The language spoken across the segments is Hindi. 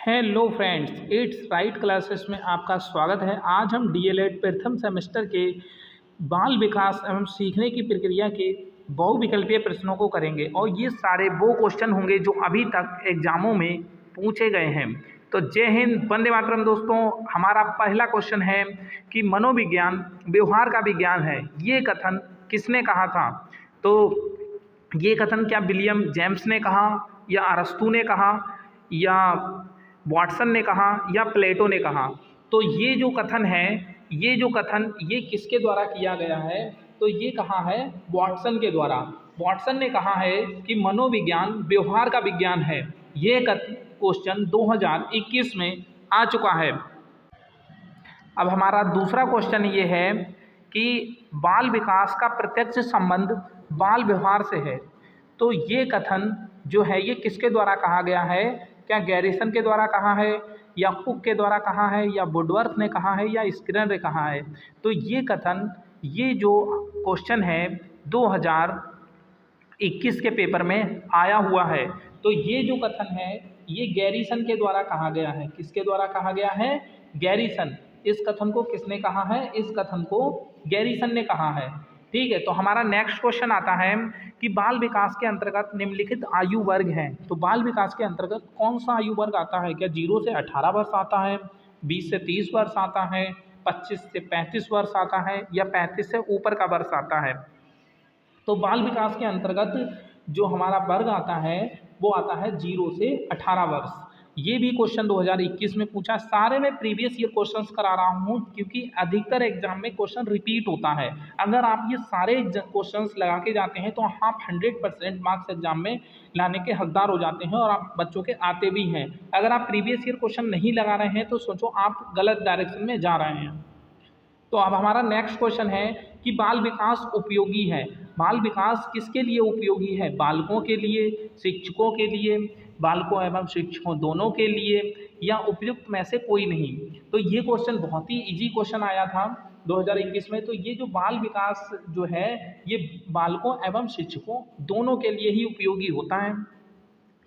Hello friends, it's right classes में आपका स्वागत है। आज हम डीएलएड प्रथम सेमेस्टर के बाल विकास एवं सीखने की प्रक्रिया के बहुविकल्पीय प्रश्नों को करेंगे और ये सारे वो क्वेश्चन होंगे जो अभी तक एग्जामों में पूछे गए हैं। तो जय हिंद, वंदे मातरम दोस्तों। हमारा पहला क्वेश्चन है कि मनोविज्ञान व्यवहार का विज्ञान है, ये कथन किसने कहा था? तो ये कथन क्या विलियम जेम्स ने कहा, या अरस्तू ने कहा, या वाटसन ने कहा, या प्लेटो ने कहा? तो ये जो कथन है, ये किसके द्वारा किया गया है? तो ये कहा है वाटसन के द्वारा। वाटसन ने कहा है कि मनोविज्ञान व्यवहार का विज्ञान है। ये क्वेश्चन 2021 में आ चुका है। अब हमारा दूसरा क्वेश्चन ये है कि बाल विकास का प्रत्यक्ष संबंध बाल व्यवहार से है। तो ये कथन जो है ये किसके द्वारा कहा गया है? क्या गैरिसन के द्वारा कहा है, या कुक के द्वारा कहा है, या वुडवर्थ ने कहा है, या स्किनर ने कहा है? तो ये कथन, ये जो क्वेश्चन है 2021 के पेपर में आया हुआ है। तो ये जो कथन है ये गैरिसन के द्वारा कहा गया है। किसके द्वारा कहा गया है? गैरिसन। इस कथन को किसने कहा है? इस कथन को गैरिसन ने कहा है। ठीक है, तो हमारा नेक्स्ट क्वेश्चन आता है कि बाल विकास के अंतर्गत निम्नलिखित आयु वर्ग हैं। तो बाल विकास के अंतर्गत कौन सा आयु वर्ग आता है? क्या 0 से 18 वर्ष आता है, 20 से 30 वर्ष आता है, 25 से 35 वर्ष आता है, या 35 से ऊपर का वर्ष आता है? तो बाल विकास के अंतर्गत जो हमारा वर्ग आता है वो आता है 0 से 18 वर्ष। ये भी क्वेश्चन 2021 में पूछा। सारे में प्रीवियस ईयर क्वेश्चंस करा रहा हूँ क्योंकि अधिकतर एग्जाम में क्वेश्चन रिपीट होता है। अगर आप ये सारे क्वेश्चंस लगा के जाते हैं तो आप 100% मार्क्स एग्जाम में लाने के हकदार हो जाते हैं और आप बच्चों के आते भी हैं। अगर आप प्रीवियस ईयर क्वेश्चन नहीं लगा रहे हैं तो सोचो आप गलत डायरेक्शन में जा रहे हैं। तो अब हमारा नेक्स्ट क्वेश्चन है कि बाल विकास उपयोगी है। बाल विकास किसके लिए उपयोगी है? बालकों के लिए, शिक्षकों के लिए, बालकों एवं शिक्षकों दोनों के लिए, या उपयुक्त में से कोई नहीं? तो ये क्वेश्चन बहुत ही इजी क्वेश्चन आया था 2021 में। तो ये जो बाल विकास जो है ये बालकों एवं शिक्षकों दोनों के लिए ही उपयोगी होता है।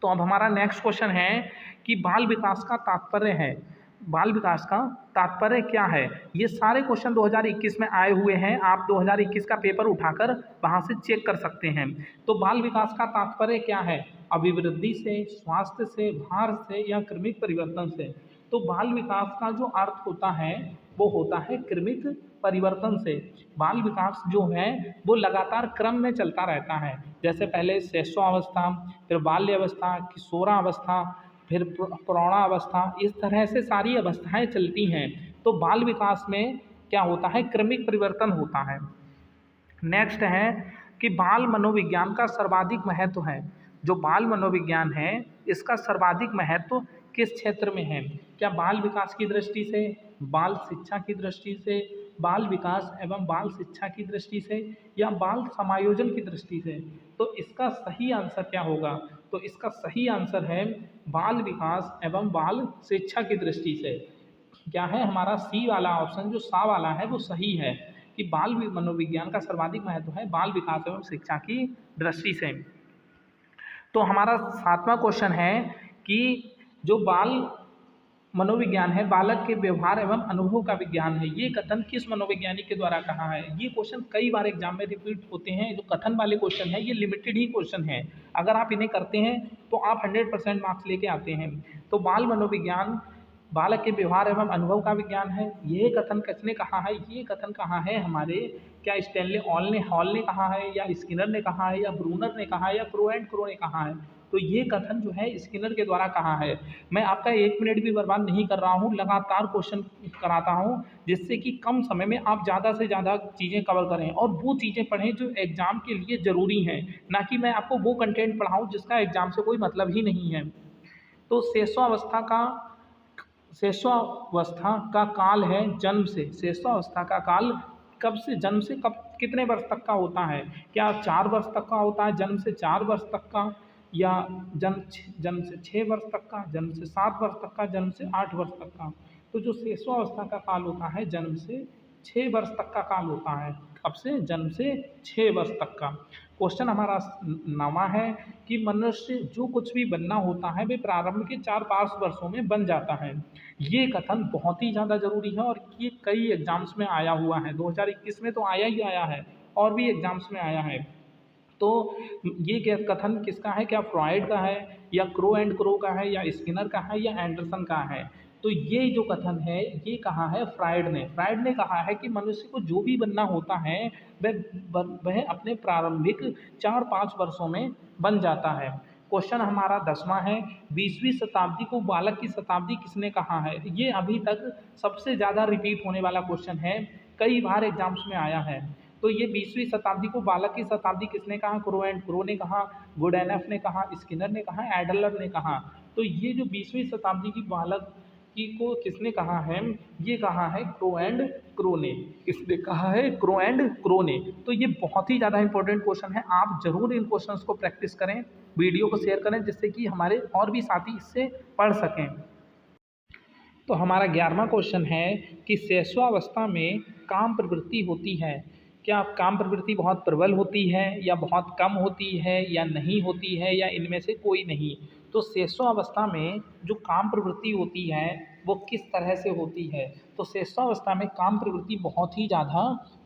तो अब हमारा नेक्स्ट क्वेश्चन है कि बाल विकास का तात्पर्य है। बाल विकास का तात्पर्य क्या है? ये सारे क्वेश्चन 2021 में आए हुए हैं। आप 2021 का पेपर उठाकर वहाँ से चेक कर सकते हैं। तो बाल विकास का तात्पर्य क्या है? अभिवृद्धि से, स्वास्थ्य से, भार से, या क्रमिक परिवर्तन से? तो बाल विकास का जो अर्थ होता है वो होता है क्रमिक परिवर्तन से। बाल विकास जो है वो लगातार क्रम में चलता रहता है। जैसे पहले शैशवावस्था, फिर बाल्यावस्था, किशोरावस्था, फिर प्रौढ़ावस्था, इस तरह से सारी अवस्थाएं चलती हैं। तो बाल विकास में क्या होता है? क्रमिक परिवर्तन होता है। नेक्स्ट है कि बाल मनोविज्ञान का सर्वाधिक महत्व है। जो बाल मनोविज्ञान है इसका सर्वाधिक महत्व किस क्षेत्र में है? क्या बाल विकास की दृष्टि से, बाल शिक्षा की दृष्टि से, बाल विकास एवं बाल शिक्षा की दृष्टि से, या बाल समायोजन की दृष्टि से? तो इसका सही आंसर क्या होगा? तो इसका सही आंसर है बाल विकास एवं बाल शिक्षा की दृष्टि से। क्या है हमारा? सी वाला ऑप्शन जो सा वाला है वो सही है कि बाल मनोविज्ञान का सर्वाधिक महत्व है बाल विकास एवं शिक्षा की दृष्टि से। तो हमारा सातवां क्वेश्चन है कि जो बाल मनोविज्ञान है बालक के व्यवहार एवं अनुभव का विज्ञान है, ये कथन किस मनोवैज्ञानिक के द्वारा कहा है? ये क्वेश्चन कई बार एग्जाम में रिपीट होते हैं। जो कथन वाले क्वेश्चन है ये लिमिटेड ही क्वेश्चन है। अगर आप इन्हें करते हैं तो आप 100% मार्क्स लेके आते हैं। तो बाल मनोविज्ञान बालक के व्यवहार एवं अनुभव का विज्ञान है। ये कथन किसने कहा है? ये कथन कहा है हमारे, क्या स्टैनले हॉल ने कहा है, या स्किनर ने कहा है, या ब्रूनर ने कहा है, या क्रो एंड क्रो ने कहा है? तो ये कथन जो है स्किनर के द्वारा कहा है। मैं आपका 1 मिनट भी बर्बाद नहीं कर रहा हूँ, लगातार क्वेश्चन कराता हूँ जिससे कि कम समय में आप ज़्यादा से ज़्यादा चीज़ें कवर करें और वो चीज़ें पढ़ें जो एग्ज़ाम के लिए ज़रूरी हैं, ना कि मैं आपको वो कंटेंट पढ़ाऊँ जिसका एग्ज़ाम से कोई मतलब ही नहीं है। तो शैशवावस्था का काल है जन्म से। शैशवावस्था का काल कब से, जन्म से कब, कितने वर्ष तक का होता है? क्या 4 वर्ष तक का होता है? जन्म से 4 वर्ष तक का, या जन्म से 6 वर्ष तक का, जन्म से 7 वर्ष तक का, जन्म से 8 वर्ष तक का? तो जो शैशवावस्था का काल होता है जन्म से 6 वर्ष तक का काल होता है। कब से? जन्म से 6 वर्ष तक का। क्वेश्चन हमारा नवा है कि मनुष्य जो कुछ भी बनना होता है वे प्रारंभ के 4-5 वर्षों में बन जाता है। ये कथन बहुत ही ज़्यादा जरूरी है और ये कई एग्जाम्स में आया हुआ है। 2021 में तो आया ही आया है और भी एग्जाम्स में आया है। तो ये कथन किसका है? क्या फ्रॉइड का है या क्रो एंड क्रो का है या स्किनर का है या एंडरसन का है? तो ये जो कथन है ये कहा है फ्राइड ने। फ्राइड ने कहा है कि मनुष्य को जो भी बनना होता है वह अपने प्रारंभिक 4-5 वर्षों में बन जाता है। क्वेश्चन हमारा 10वां है, 20वीं शताब्दी को बालक की शताब्दी किसने कहा है? ये अभी तक सबसे ज़्यादा रिपीट होने वाला क्वेश्चन है, कई बार एग्जाम्स में आया है। तो ये 20वीं शताब्दी को बालक की शताब्दी किसने कहा? क्रो एंड क्रो ने कहा, गुडएनफ ने कहा, स्किनर ने कहा, एडलर ने कहा। तो ये जो 20वीं शताब्दी की बालक की को किसने कहा है? ये कहा है क्रो एंड क्रो ने। किसने कहा है? क्रो एंड क्रो ने। तो ये बहुत ही ज़्यादा इंपॉर्टेंट क्वेश्चन है, आप जरूर इन क्वेश्चंस को प्रैक्टिस करें, वीडियो को शेयर करें जिससे कि हमारे और भी साथी इससे पढ़ सकें। तो हमारा 11वां क्वेश्चन है कि शैशवावस्था में काम प्रवृत्ति होती है। क्या काम प्रवृत्ति बहुत प्रबल होती है या बहुत कम होती है या नहीं होती है या इनमें से कोई नहीं? तो शैशवावस्था में जो काम प्रवृत्ति होती है वो किस तरह से होती है? तो शैशवावस्था में काम प्रवृत्ति बहुत ही ज़्यादा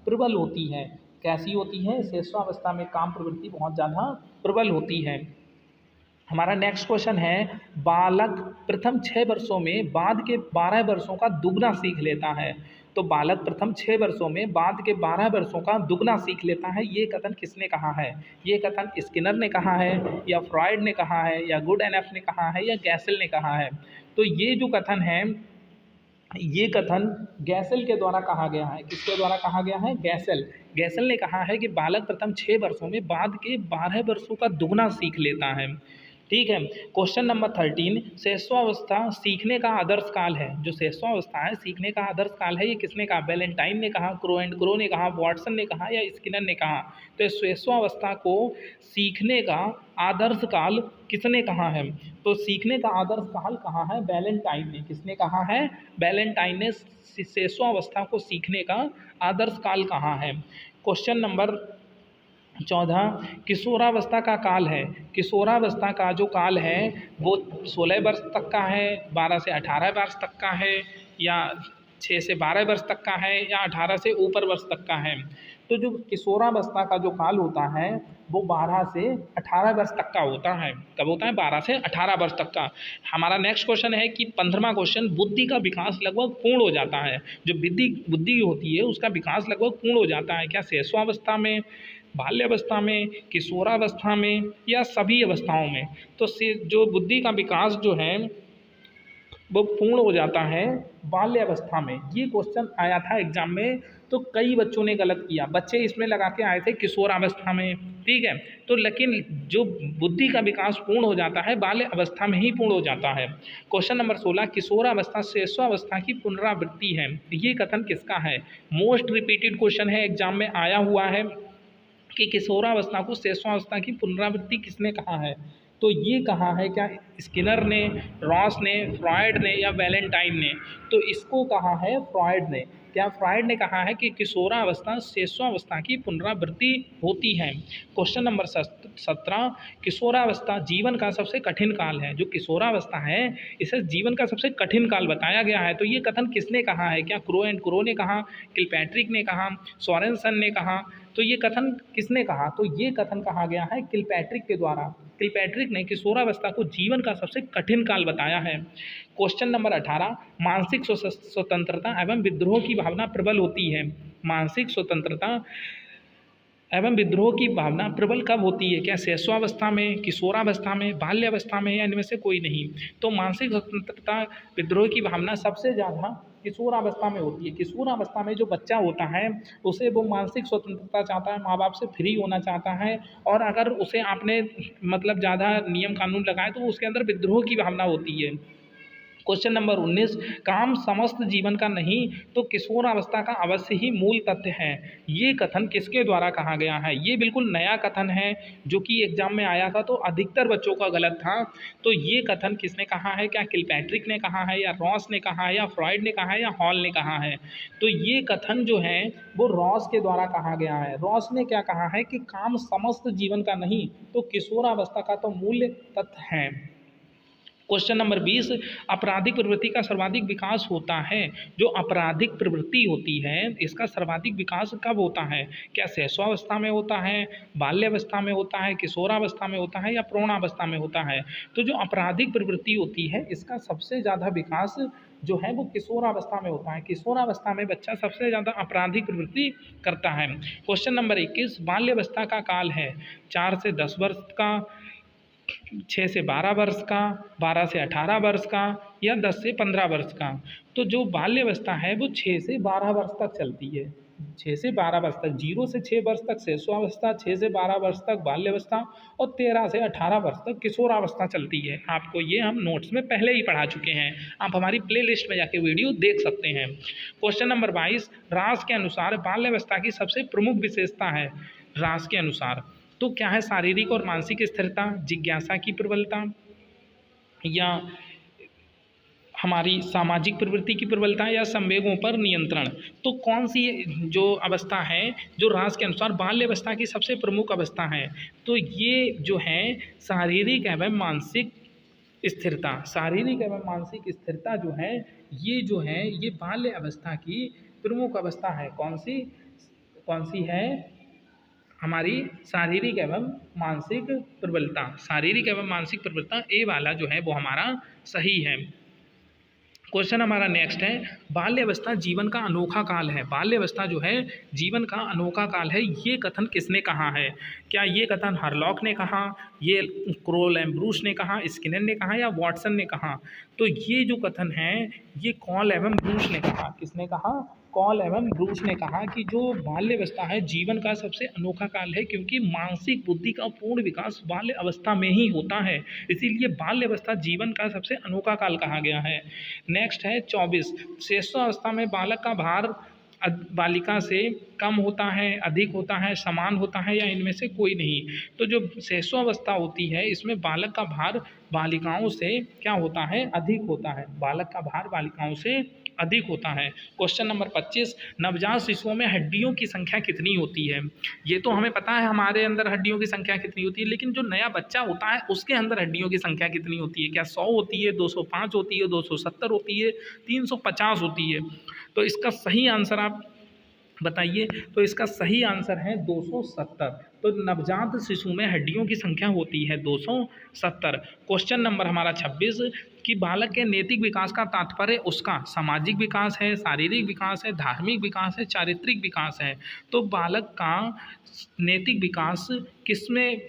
प्रबल होती है। कैसी होती है? शैशवावस्था में काम प्रवृत्ति बहुत ज़्यादा प्रबल होती है। हमारा नेक्स्ट क्वेश्चन है, बालक प्रथम 6 वर्षों में बाद के 12 वर्षों का दुगना सीख लेता है। तो बालक प्रथम 6 वर्षों में बाद के 12 वर्षों का दुगना सीख लेता है, ये कथन किसने कहा है? ये कथन स्किनर ने कहा है या फ्रॉइड ने कहा है या गुडएनफ ने कहा है या गैसेल ने कहा है? तो ये जो कथन है ये कथन गैसेल के द्वारा कहा गया है। किसके द्वारा कहा गया है? गैसेल। गैसेल ने कहा है कि बालक प्रथम 6 वर्षों में बाद के 12 वर्षों का दुगना सीख लेता है। ठीक है। क्वेश्चन नंबर 13, शैशवावस्था सीखने का आदर्श काल है। जो शैशवावस्था है सीखने का आदर्श काल है, ये किसने कहा? वैलेंटाइन ने कहा, क्रो एंड क्रो ने कहा, वाटसन ने कहा या स्किनर ने कहा? तो शैशवावस्था को सीखने का आदर्श काल किसने कहा है? तो सीखने का आदर्श काल कहा है वैलेंटाइन ने। किसने कहा है? वैलेंटाइन ने शैशवावस्था को सीखने का आदर्श काल कहा है। क्वेश्चन नंबर 14, किशोरावस्था का काल है। किशोरावस्था का जो काल है वो 16 वर्ष तक का है, 12 से 18 वर्ष तक का है या 6 से 12 वर्ष तक का है या 18 से ऊपर वर्ष तक का है? तो जो किशोरावस्था का जो काल होता है वो 12 से 18 वर्ष तक का होता है। कब होता है? 12 से 18 वर्ष तक का। हमारा नेक्स्ट क्वेश्चन है कि 15वां क्वेश्चन, बुद्धि का विकास लगभग पूर्ण हो जाता है। जो बुद्धि होती है उसका विकास लगभग पूर्ण हो जाता है। क्या शैशवावस्था में, बाल्यावस्था में, किशोरावस्था में या सभी अवस्थाओं में? तो जो बुद्धि का विकास जो है वो पूर्ण हो जाता है बाल्यावस्था में। ये क्वेश्चन आया था एग्जाम में, तो कई बच्चों ने गलत किया। बच्चे इसमें लगा के आए थे किशोरावस्था में, ठीक है। तो लेकिन जो बुद्धि का विकास पूर्ण हो जाता है बाल्य अवस्था में ही पूर्ण हो जाता है। क्वेश्चन नंबर 16, किशोरावस्था शैशवावस्था की पुनरावृत्ति है। ये कथन किसका है? मोस्ट रिपीटेड क्वेश्चन है, एग्जाम में आया हुआ है कि किशोरावस्था को शैशवावस्था की पुनरावृत्ति किसने कहा है? तो ये कहा है क्या स्किनर ने, रॉस ने, फ्रॉइड ने या वैलेंटाइन ने? तो इसको कहा है फ्रॉइड ने। क्या फ्रॉइड ने कहा है कि किशोरावस्था शैशवावस्था की पुनरावृत्ति होती है। क्वेश्चन नंबर 17, किशोरावस्था जीवन का सबसे कठिन काल है। जो किशोरावस्था है इसे जीवन का सबसे कठिन काल बताया गया है। तो ये कथन किसने कहा है? क्या क्रो एंड क्रो ने कहा, किलपैट्रिक ने कहा, सोरेनसन ने कहा? तो ये कथन किसने कहा? तो ये कथन कहा गया है किलपैट्रिक के द्वारा। किलपैट्रिक ने किशोरावस्था को जीवन का सबसे कठिन काल बताया है। क्वेश्चन नंबर 18, मानसिक स्वतंत्रता एवं विद्रोह की भावना प्रबल होती है। मानसिक स्वतंत्रता एवं विद्रोह की भावना प्रबल कब होती है? क्या शैशवावस्था में, किशोरावस्था में, बाल्यावस्था में या इनमें से कोई नहीं? तो मानसिक स्वतंत्रता, विद्रोह की भावना सबसे ज़्यादा किशोरावस्था में होती है। किशोरावस्था में जो बच्चा होता है उसे वो मानसिक स्वतंत्रता चाहता है, माँ बाप से फ्री होना चाहता है, और अगर उसे आपने मतलब ज़्यादा नियम कानून लगाए तो उसके अंदर विद्रोह की भावना होती है। क्वेश्चन नंबर 19, काम समस्त जीवन का नहीं तो किशोरावस्था का अवश्य ही मूल तथ्य है, ये कथन किसके द्वारा कहा गया है? ये बिल्कुल नया कथन है जो कि एग्जाम में आया था, तो अधिकतर बच्चों का गलत था। तो ये कथन किसने कहा है? क्या किलपैट्रिक ने कहा है, या रॉस ने कहा है, या फ्रॉइड ने कहा है, या हॉल ने कहा है? तो ये कथन जो है वो रॉस के द्वारा कहा गया है। रॉस ने क्या कहा है कि काम समस्त जीवन का नहीं तो किशोरावस्था का तो मूल तथ्य है। क्वेश्चन नंबर 20, आपराधिक प्रवृत्ति का सर्वाधिक विकास होता है। जो आपराधिक प्रवृत्ति होती है इसका सर्वाधिक विकास कब होता है? क्या शैशवावस्था में होता है, बाल्यावस्था में होता है, किशोरावस्था में होता है, या प्रौढ़ावस्था में होता है? तो जो आपराधिक प्रवृत्ति होती है इसका सबसे ज़्यादा विकास जो है वो किशोरावस्था में होता है। किशोरावस्था में बच्चा सबसे ज़्यादा आपराधिक प्रवृत्ति करता है। क्वेश्चन नंबर 21, बाल्यावस्था का काल है 4 से 10 वर्ष का, 6 से 12 वर्ष का, 12 से 18 वर्ष का, या 10 से 15 वर्ष का? तो जो बाल्यावस्था है वो 6 से 12 वर्ष तक चलती है। 6 से 12 वर्ष तक, 0 से 6 वर्ष तक शैशवावस्था, 6 से 12 वर्ष तक बाल्यावस्था, और 13 से 18 वर्ष तक किशोरावस्था चलती है। आपको ये हम नोट्स में पहले ही पढ़ा चुके हैं, आप हमारी प्लेलिस्ट में जाके वीडियो देख सकते हैं। क्वेश्चन नंबर 22, रास के अनुसार बाल्यावस्था की सबसे प्रमुख विशेषता है। रास के अनुसार तो क्या है? शारीरिक और मानसिक स्थिरता, जिज्ञासा की प्रबलता, या हमारी सामाजिक प्रवृत्ति की प्रबलता, या संवेगों पर नियंत्रण? तो कौन सी जो अवस्था है जो रास के अनुसार बाल्यावस्था की सबसे प्रमुख अवस्था है? तो ये जो है शारीरिक एवं मानसिक स्थिरता। शारीरिक एवं मानसिक स्थिरता जो है ये बाल्य अवस्था की प्रमुख अवस्था है। कौन सी है? हमारी शारीरिक एवं मानसिक प्रबलता। शारीरिक एवं मानसिक प्रबलता ए वाला जो है वो हमारा सही है। क्वेश्चन हमारा नेक्स्ट है, बाल्यावस्था जीवन का अनोखा काल है। बाल्यावस्था जो है जीवन का अनोखा काल है, ये कथन किसने कहा है? क्या ये कथन हरलॉक ने कहा, ये क्रोल एवं ब्रूस ने कहा, स्किनर ने कहा, या वॉटसन ने कहा? तो ये जो कथन है ये कॉल एवं ब्रूस ने कहा। किसने कहा? कॉल एवं ब्रूस ने कहा कि जो बाल्यावस्था है जीवन का सबसे अनोखा काल है, क्योंकि मानसिक बुद्धि का पूर्ण विकास बाल्य अवस्था में ही होता है, इसीलिए बाल्यावस्था जीवन का सबसे अनोखा काल कहा गया है। नेक्स्ट है 24, शैशवावस्था में बालक का भार बालिका से कम होता है, अधिक होता है, समान होता है, या इनमें से कोई नहीं? तो जो शैशवावस्था होती है इसमें बालक का भार बालिकाओं से क्या होता है? अधिक होता है। बालक का भार बालिकाओं से अधिक होता है। क्वेश्चन नंबर 25, नवजात शिशुओं में हड्डियों की संख्या कितनी होती है? ये तो हमें पता है हमारे अंदर हड्डियों की संख्या कितनी होती है, लेकिन जो नया बच्चा होता है उसके अंदर हड्डियों की संख्या कितनी होती है? क्या 100 होती है, 205 होती है, 270 होती है, 350 होती है? तो इसका सही आंसर आप बताइए। तो इसका सही आंसर है 270। तो नवजात शिशु में हड्डियों की संख्या होती है 270। क्वेश्चन नंबर हमारा 26, कि बालक के नैतिक विकास का तात्पर्य उसका सामाजिक विकास है, शारीरिक विकास है, धार्मिक विकास है, चारित्रिक विकास है? तो बालक का नैतिक विकास किसमें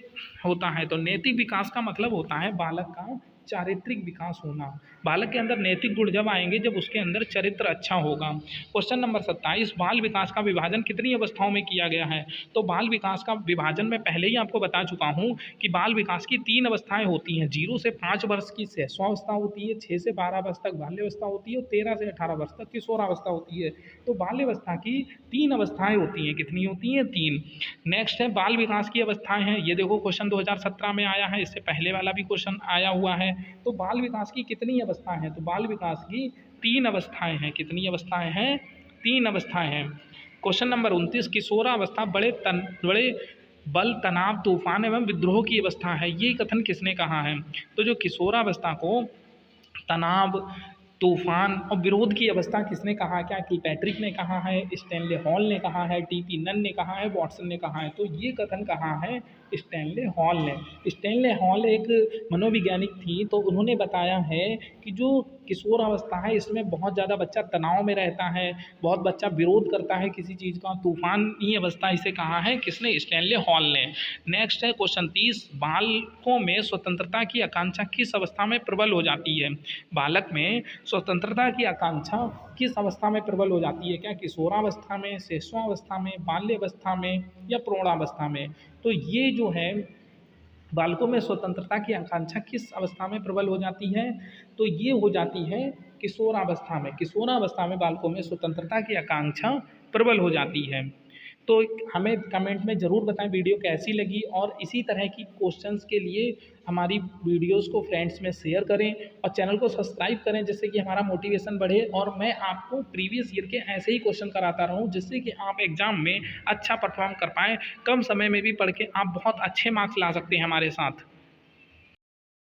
होता है? तो नैतिक विकास का मतलब होता है बालक का चारित्रिक विकास होना। बालक के अंदर नैतिक गुण जब आएंगे जब उसके अंदर चरित्र अच्छा होगा। क्वेश्चन नंबर 27, बाल विकास का विभाजन कितनी अवस्थाओं में किया गया है? तो बाल विकास का विभाजन मैं पहले ही आपको बता चुका हूँ कि बाल विकास की 3 अवस्थाएं होती हैं। 0 से 5 वर्ष की शैशवावस्था होती है, 6 से 12 वर्ष तक बाल्यावस्था होती है, और 13 से 18 वर्ष तक किशोरावस्था होती है। तो बाल्यावस्था की 3 अवस्थाएं होती हैं। कितनी होती हैं? 3। नेक्स्ट है बाल विकास की अवस्थाएं हैं। ये देखो क्वेश्चन 2017 में आया है, इससे पहले वाला भी क्वेश्चन आया हुआ है। तो बाल विकास की कितनी अवस्थाएं हैं? तो बाल विकास की 3 अवस्थाएं हैं। कितनी अवस्थाएं हैं? 3 अवस्थाएं हैं। क्वेश्चन नंबर 29, किशोरावस्था बड़े बल, तनाव, तूफान एवं विद्रोह की अवस्था है, ये कथन किसने कहा है? तो जो किशोरावस्था को तनाव, तूफान और विरोध की अवस्था किसने कहा? क्या किलपैट्रिक ने कहा है, स्टैनले हॉल ने कहा है, टी.पी. नन ने कहा है, वॉटसन ने कहा है? तो ये कथन कहा है स्टैनले हॉल ने। स्टैनले हॉल एक मनोवैज्ञानिक थी, तो उन्होंने बताया है कि जो किशोर अवस्था है इसमें बहुत ज़्यादा बच्चा तनाव में रहता है, बहुत बच्चा विरोध करता है किसी चीज़ का, तूफानी अवस्था इसे कहा है किसने? स्टैनले हॉल ने। नेक्स्ट है क्वेश्चन 30, बालकों में स्वतंत्रता की आकांक्षा किस अवस्था में प्रबल हो जाती है? बालक में स्वतंत्रता की आकांक्षा किस अवस्था में प्रबल हो जाती है? क्या किशोरावस्था में, शैशवावस्था में, बाल्यावस्था में, या प्रौढ़ावस्था में? तो ये जो है बालकों में स्वतंत्रता की आकांक्षा किस अवस्था में प्रबल हो जाती है? तो ये हो जाती है किशोरावस्था में। किशोरावस्था में बालकों में स्वतंत्रता की आकांक्षा प्रबल हो जाती है। तो हमें कमेंट में ज़रूर बताएं वीडियो कैसी लगी, और इसी तरह की क्वेश्चंस के लिए हमारी वीडियोस को फ्रेंड्स में शेयर करें और चैनल को सब्सक्राइब करें, जिससे कि हमारा मोटिवेशन बढ़े और मैं आपको प्रीवियस ईयर के ऐसे ही क्वेश्चन कराता रहूं, जिससे कि आप एग्ज़ाम में अच्छा परफॉर्म कर पाएँ। कम समय में भी पढ़ के आप बहुत अच्छे मार्क्स ला सकते हैं हमारे साथ।